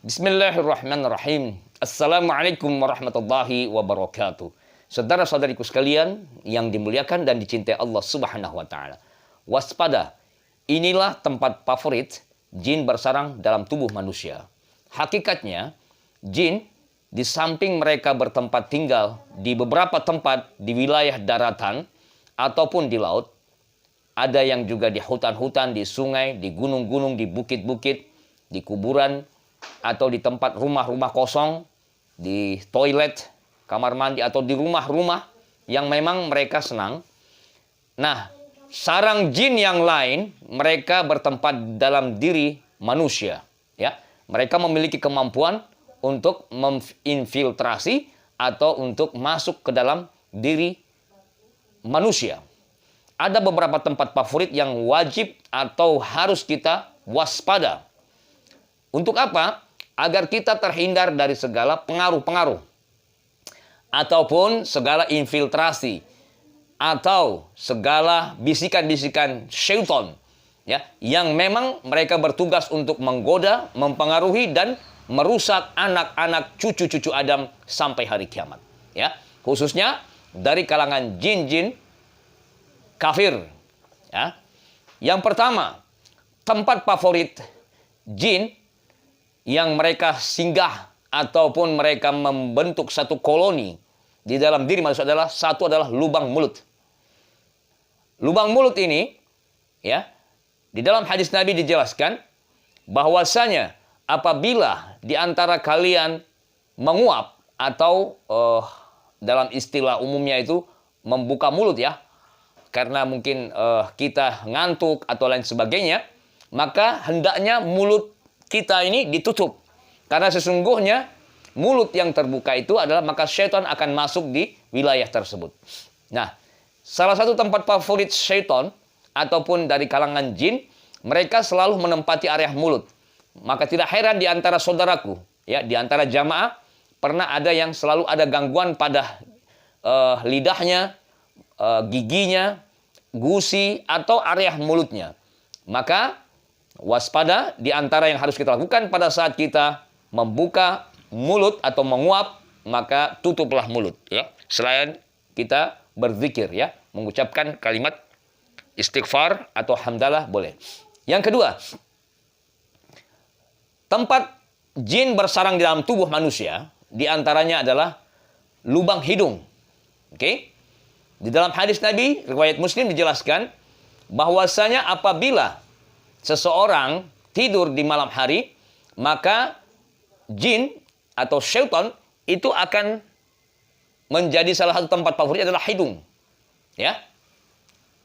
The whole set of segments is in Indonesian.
Bismillahirrahmanirrahim. Assalamualaikum warahmatullahi wabarakatuh. Saudara-saudariku sekalian yang dimuliakan dan dicintai Allah Subhanahu wa taala. Waspada, inilah tempat favorit jin bersarang dalam tubuh manusia. Hakikatnya, jin di samping mereka bertempat tinggal di beberapa tempat di wilayah daratan ataupun di laut, ada yang juga di hutan-hutan, di sungai, di gunung-gunung, di bukit-bukit, di kuburan, atau di tempat rumah-rumah kosong, di toilet, kamar mandi, atau di rumah-rumah yang memang mereka senang. Nah, sarang jin yang lain, mereka bertempat dalam diri manusia. Ya, mereka memiliki kemampuan untuk menginfiltrasi atau untuk masuk ke dalam diri manusia. Ada beberapa tempat favorit yang wajib atau harus kita waspada. Untuk apa? Agar kita terhindar dari segala pengaruh-pengaruh ataupun segala infiltrasi atau segala bisikan-bisikan syaitan, ya, yang memang mereka bertugas untuk menggoda, mempengaruhi dan merusak anak-anak cucu-cucu Adam sampai hari kiamat, ya. Khususnya dari kalangan jin-jin kafir, ya. Yang pertama, tempat favorit jin yang mereka singgah ataupun mereka membentuk satu koloni di dalam diri manusia adalah lubang mulut. Lubang mulut ini, ya, di dalam hadis Nabi dijelaskan bahwasanya apabila di antara kalian menguap atau dalam istilah umumnya itu membuka mulut, ya, karena mungkin kita ngantuk atau lain sebagainya, maka hendaknya mulut kita ini ditutup. Karena sesungguhnya mulut yang terbuka itu adalah maka syaitan akan masuk di wilayah tersebut. Nah, salah satu tempat favorit syaitan ataupun dari kalangan jin, mereka selalu menempati area mulut. Maka tidak heran di antara saudaraku, ya, di antara jamaah pernah ada yang selalu ada gangguan pada lidahnya, giginya, gusi atau area mulutnya. Maka waspada, di antara yang harus kita lakukan pada saat kita membuka mulut atau menguap, maka tutuplah mulut, ya. Selain kita berzikir, ya, mengucapkan kalimat istighfar atau hamdalah boleh. Yang kedua, tempat jin bersarang di dalam tubuh manusia, di antaranya adalah lubang hidung. Oke? Di dalam hadis Nabi, riwayat Muslim dijelaskan bahwasanya apabila seseorang tidur di malam hari, maka jin atau syaitan itu akan menjadi salah satu tempat favorit adalah hidung. Ya.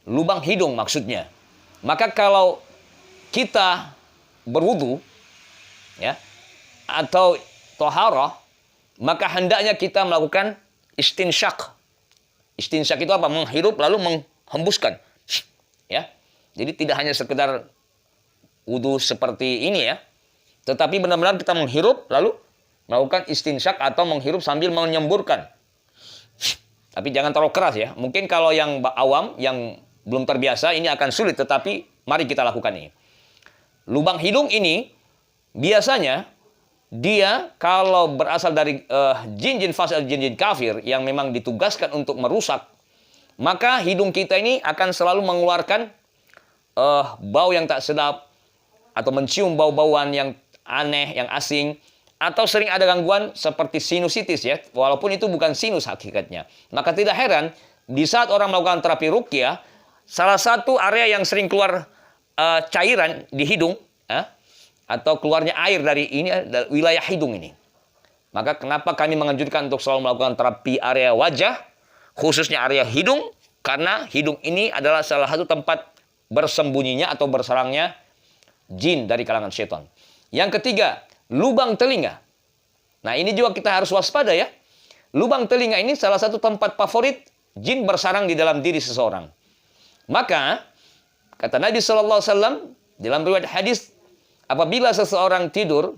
Lubang hidung maksudnya. Maka kalau kita berwudu, ya, atau toharah, maka hendaknya kita melakukan istinsyak. Istinsyak itu apa? Menghirup lalu menghembuskan. Ya. Jadi tidak hanya sekedar wudu seperti ini, ya, tetapi benar-benar kita menghirup lalu melakukan istinsyak atau menghirup sambil menyemburkan. Tapi jangan terlalu keras, ya. Mungkin kalau yang awam yang belum terbiasa ini akan sulit, tetapi mari kita lakukan ini. Lubang hidung ini biasanya dia kalau berasal dari jin-jin fasik, jin-jin kafir yang memang ditugaskan untuk merusak, maka hidung kita ini akan selalu mengeluarkan bau yang tak sedap, atau mencium bau-bauan yang aneh, yang asing, atau sering ada gangguan seperti sinusitis, ya, walaupun itu bukan sinus hakikatnya. Maka tidak heran di saat orang melakukan terapi ruqyah, salah satu area yang sering keluar cairan di hidung, atau keluarnya air dari ini wilayah hidung ini. Maka kenapa kami menganjurkan untuk selalu melakukan terapi area wajah, khususnya area hidung, karena hidung ini adalah salah satu tempat bersembunyinya atau bersarangnya jin dari kalangan syaitan. Yang ketiga, lubang telinga. Nah, ini juga kita harus waspada, ya. Lubang telinga ini salah satu tempat favorit jin bersarang di dalam diri seseorang. Maka kata Nabi SAW dalam riwayat hadis, apabila seseorang tidur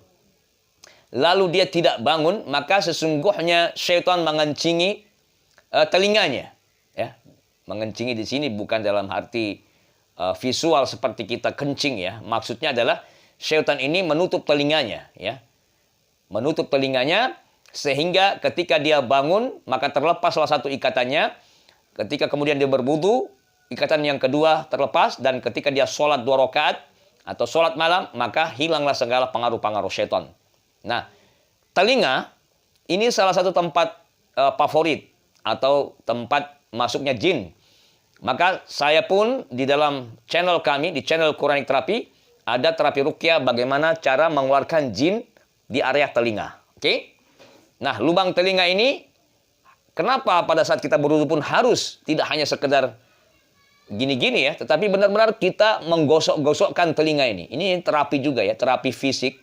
lalu dia tidak bangun, maka sesungguhnya syaitan mengencingi telinganya, ya. Mengencingi di sini bukan dalam arti visual seperti kita kencing, ya. Maksudnya adalah syaitan ini menutup telinganya, ya. menutup telinganya, sehingga ketika dia bangun, maka terlepas salah satu ikatannya. Ketika kemudian dia berwudu, ikatan yang kedua terlepas, dan ketika dia sholat 2 rakaat atau sholat malam, maka hilanglah segala pengaruh-pengaruh syaitan. Nah, telinga ini salah satu tempat favorit atau tempat masuknya jin. Maka saya pun di dalam channel kami, di channel Quranic Terapi, ada terapi ruqyah bagaimana cara mengeluarkan jin di area telinga. Oke? Nah, lubang telinga ini, kenapa pada saat kita berwudu pun harus tidak hanya sekedar gini-gini ya, tetapi benar-benar kita menggosok-gosokkan telinga ini. Ini terapi juga ya, terapi fisik,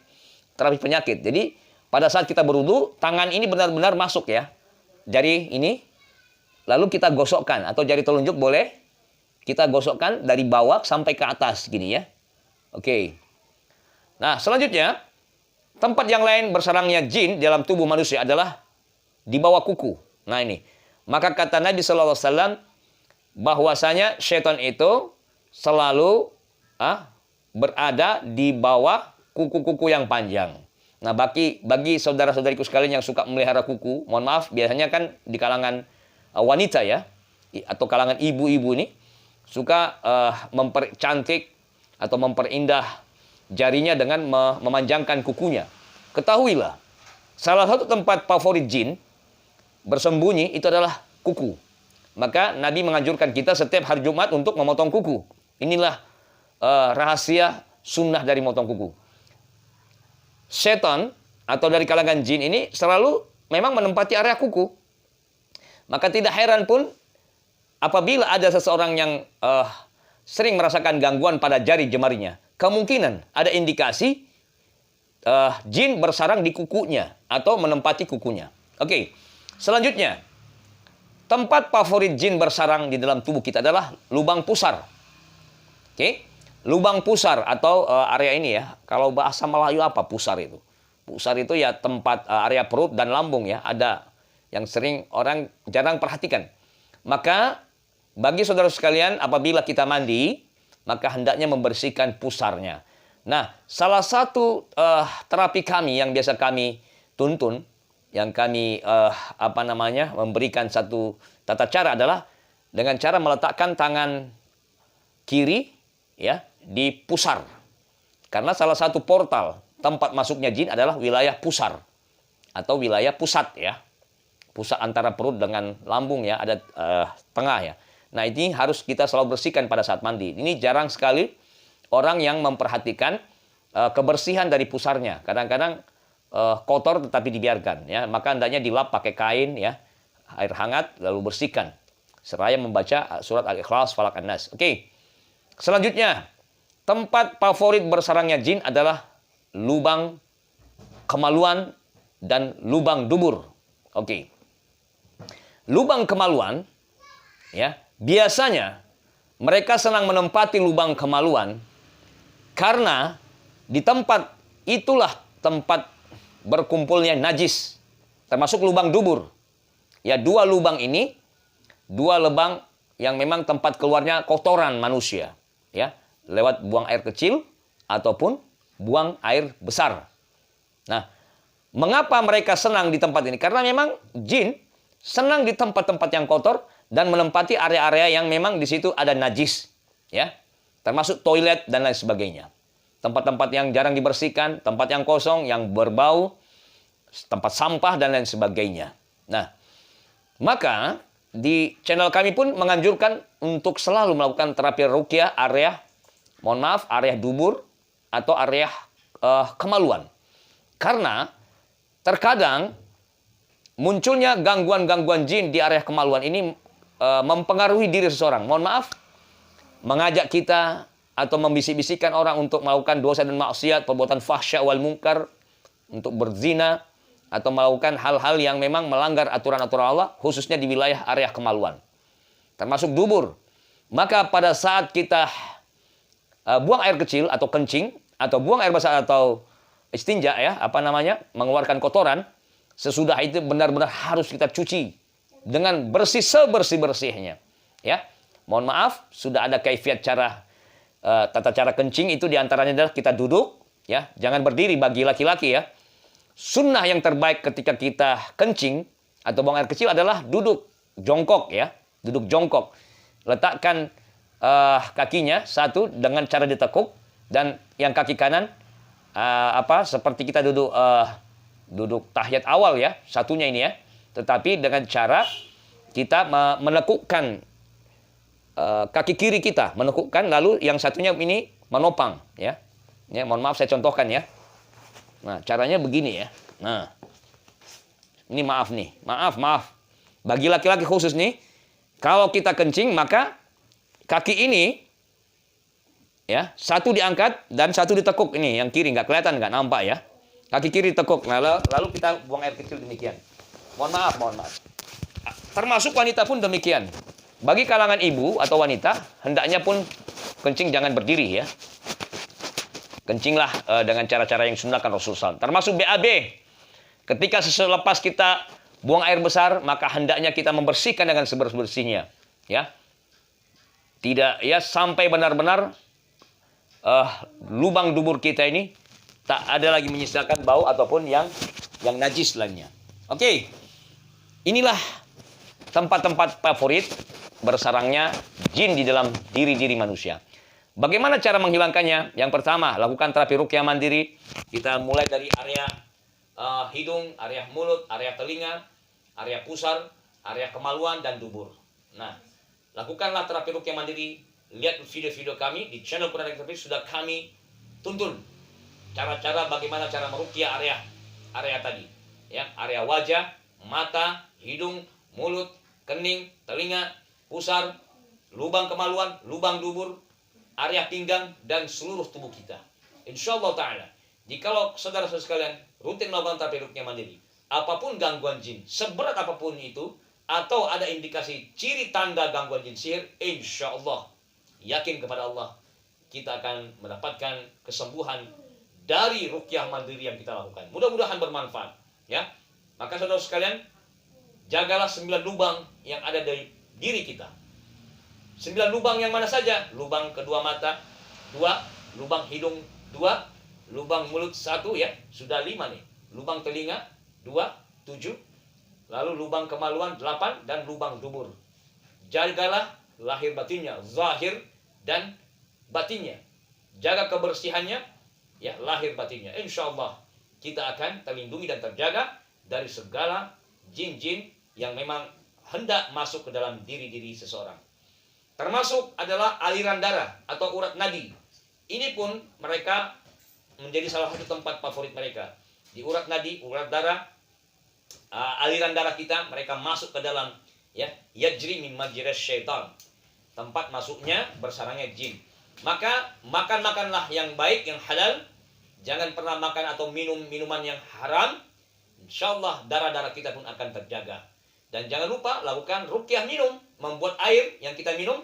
terapi penyakit. Jadi, pada saat kita berwudu, tangan ini benar-benar masuk ya. Jari ini, lalu kita gosokkan, atau jari telunjuk boleh kita gosokkan dari bawah sampai ke atas gini ya. Oke. Nah, selanjutnya, tempat yang lain bersarangnya jin dalam tubuh manusia adalah di bawah kuku. Nah ini. Maka kata Nabi SAW bahwasanya syaitan itu selalu berada di bawah kuku-kuku yang panjang. Nah, bagi saudara-saudariku sekalian yang suka memelihara kuku, mohon maaf, biasanya kan di kalangan wanita ya, atau kalangan ibu-ibu ini suka mempercantik atau memperindah jarinya dengan memanjangkan kukunya. Ketahuilah, salah satu tempat favorit jin bersembunyi itu adalah kuku. Maka Nabi menganjurkan kita setiap hari Jumat untuk memotong kuku. Inilah rahasia sunnah dari memotong kuku. Setan atau dari kalangan jin ini selalu memang menempati area kuku. Maka tidak heran pun apabila ada seseorang yang sering merasakan gangguan pada jari jemarinya, kemungkinan ada indikasi jin bersarang di kukunya atau menempati kukunya. Oke, selanjutnya, tempat favorit jin bersarang di dalam tubuh kita adalah lubang pusar. Oke, lubang pusar atau area ini ya. Kalau bahasa Melayu apa pusar itu? Pusar itu ya tempat area perut dan lambung ya. Ada yang sering orang jarang perhatikan. Maka bagi saudara sekalian, apabila kita mandi, maka hendaknya membersihkan pusarnya. Nah, salah satu terapi kami yang biasa kami tuntun, yang kami memberikan satu tata cara adalah dengan cara meletakkan tangan kiri ya di pusar. Karena salah satu portal tempat masuknya jin adalah wilayah pusar atau wilayah pusat ya. Pusat antara perut dengan lambung ya, ada tengah ya. Nah, ini harus kita selalu bersihkan pada saat mandi. Ini jarang sekali orang yang memperhatikan kebersihan dari pusarnya. Kadang-kadang kotor tetapi dibiarkan ya. Maka hendaknya dilap pakai kain ya, air hangat lalu bersihkan seraya membaca surat Al-Ikhlas, Falaq, An-Nas. Oke. Selanjutnya, tempat favorit bersarangnya jin adalah lubang kemaluan dan lubang dubur. Oke. Lubang kemaluan ya, biasanya mereka senang menempati lubang kemaluan karena di tempat itulah tempat berkumpulnya najis, termasuk lubang dubur. Ya, dua lubang ini, dua lubang yang memang tempat keluarnya kotoran manusia, ya, lewat buang air kecil ataupun buang air besar. Nah, mengapa mereka senang di tempat ini? Karena memang jin senang di tempat-tempat yang kotor dan menempati area-area yang memang di situ ada najis, ya, termasuk toilet dan lain sebagainya. Tempat-tempat yang jarang dibersihkan, tempat yang kosong, yang berbau, tempat sampah dan lain sebagainya. Nah, maka di channel kami pun menganjurkan untuk selalu melakukan terapi ruqyah area, area dubur atau area kemaluan. Karena terkadang munculnya gangguan-gangguan jin di area kemaluan ini mempengaruhi diri seseorang. Mengajak kita atau membisik-bisikkan orang untuk melakukan dosa dan maksiat, perbuatan fahsya wal munkar, untuk berzina, atau melakukan hal-hal yang memang melanggar aturan-aturan Allah, khususnya di wilayah area kemaluan. Termasuk dubur. Maka pada saat kita buang air kecil atau kencing, atau buang air besar atau istinja ya, mengeluarkan kotoran, sesudah itu benar-benar harus kita cuci dengan bersih sebersih-bersihnya. Ya, mohon maaf, sudah ada kaifiat cara tata cara kencing itu diantaranya adalah kita duduk, ya, jangan berdiri bagi laki-laki ya. sunnah yang terbaik ketika kita kencing atau buang air kecil adalah duduk jongkok ya. Duduk jongkok. Letakkan kakinya satu dengan cara ditekuk dan yang kaki kanan seperti kita duduk duduk tahiyat awal ya, satunya ini ya. Tetapi dengan cara kita menekukkan kaki kiri kita, menekukkan lalu yang satunya ini menopang ya. Ya, mohon maaf saya contohkan ya. Nah, caranya begini ya. Nah. Ini maaf nih. Maaf. Bagi laki-laki khusus nih, kalau kita kencing maka kaki ini ya, satu diangkat dan satu ditekuk. Ini yang kiri nggak kelihatan, nggak nampak ya. Kaki kiri ditekuk. Nah, lalu kita buang air kecil demikian. Mohon maaf. Termasuk wanita pun demikian. Bagi kalangan ibu atau wanita, hendaknya pun kencing jangan berdiri ya. Kencinglah dengan cara-cara yang sunnahkan Rasulullah SAW. Termasuk BAB. Ketika selepas kita buang air besar, maka hendaknya kita membersihkan dengan sebersih-bersihnya. Ya. Tidak ya sampai benar-benar lubang dubur kita ini tak ada lagi menyisakan bau ataupun yang najis lainnya. Oke. Inilah tempat-tempat favorit bersarangnya jin di dalam diri-diri manusia. Bagaimana cara menghilangkannya? Yang pertama, lakukan terapi ruqyah mandiri. Kita mulai dari area hidung, area mulut, area telinga, area pusar, area kemaluan, dan dubur. Nah, lakukanlah terapi ruqyah mandiri. Lihat video-video kami di channel Quran Terapi sudah kami tuntun cara-cara bagaimana cara meruqyah area tadi. Ya, area wajah, mata, hidung, mulut, kening, telinga, pusar, lubang kemaluan, lubang dubur, area pinggang, dan seluruh tubuh kita. InsyaAllah ta'ala, jikalau saudara-saudara sekalian rutin melakukan terapi ruqyah mandiri, apapun gangguan jin, seberat apapun itu, atau ada indikasi ciri tanda gangguan jin sihir, InsyaAllah, yakin kepada Allah, kita akan mendapatkan kesembuhan dari ruqyah mandiri yang kita lakukan. Mudah-mudahan bermanfaat. Ya, maka saudara sekalian, jagalah 9 lubang yang ada dari diri kita. 9 lubang yang mana saja? Lubang kedua mata 2, lubang hidung 2, lubang mulut 1 ya, sudah 5 nih. Lubang telinga 2, 7, lalu lubang kemaluan 8 dan lubang dubur. Jagalah lahir batinnya, zahir dan batinnya. Jaga kebersihannya ya, lahir batinnya. Insyaallah kita akan terlindungi dan terjaga dari segala jin-jin yang memang hendak masuk ke dalam diri-diri seseorang. Termasuk adalah aliran darah atau urat nadi. Ini pun mereka menjadi salah satu tempat favorit mereka. Di urat nadi, urat darah, aliran darah kita, mereka masuk ke dalam ya, yajri min majras syaitan. Tempat masuknya bersarangnya jin. Maka makanlah yang baik, yang halal. Jangan pernah makan atau minum minuman yang haram. InsyaAllah darah-darah kita pun akan terjaga. Dan jangan lupa lakukan ruqyah minum, membuat air yang kita minum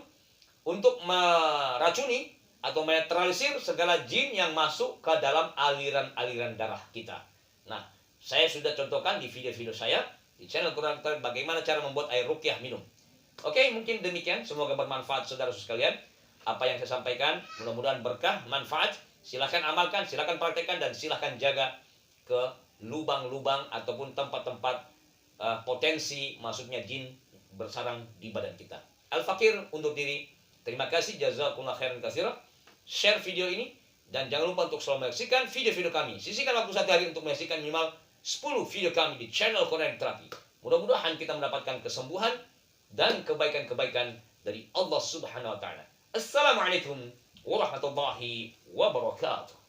untuk meracuni atau menetralisir segala jin yang masuk ke dalam aliran-aliran darah kita. Nah, saya sudah contohkan di video-video saya di channel Quran bagaimana cara membuat air ruqyah minum. Oke, mungkin demikian. Semoga bermanfaat saudara-saudara sekalian. Apa yang saya sampaikan mudah-mudahan berkah, manfaat. Silakan amalkan, silakan praktekkan, dan silakan jaga ke lubang-lubang ataupun tempat-tempat potensi masuknya jin bersarang di badan kita. Al-Fakir undur diri. Terima kasih, jazakumullah khairan katsira. Share video ini dan jangan lupa untuk selalu menyaksikan video-video kami. Sisihkan waktu 1 hari untuk menyaksikan minimal 10 video kami di channel Quran Terapi. Mudah-mudahan kita mendapatkan kesembuhan dan kebaikan-kebaikan dari Allah Subhanahu wa taala. Assalamualaikum warahmatullahi wabarakatuh.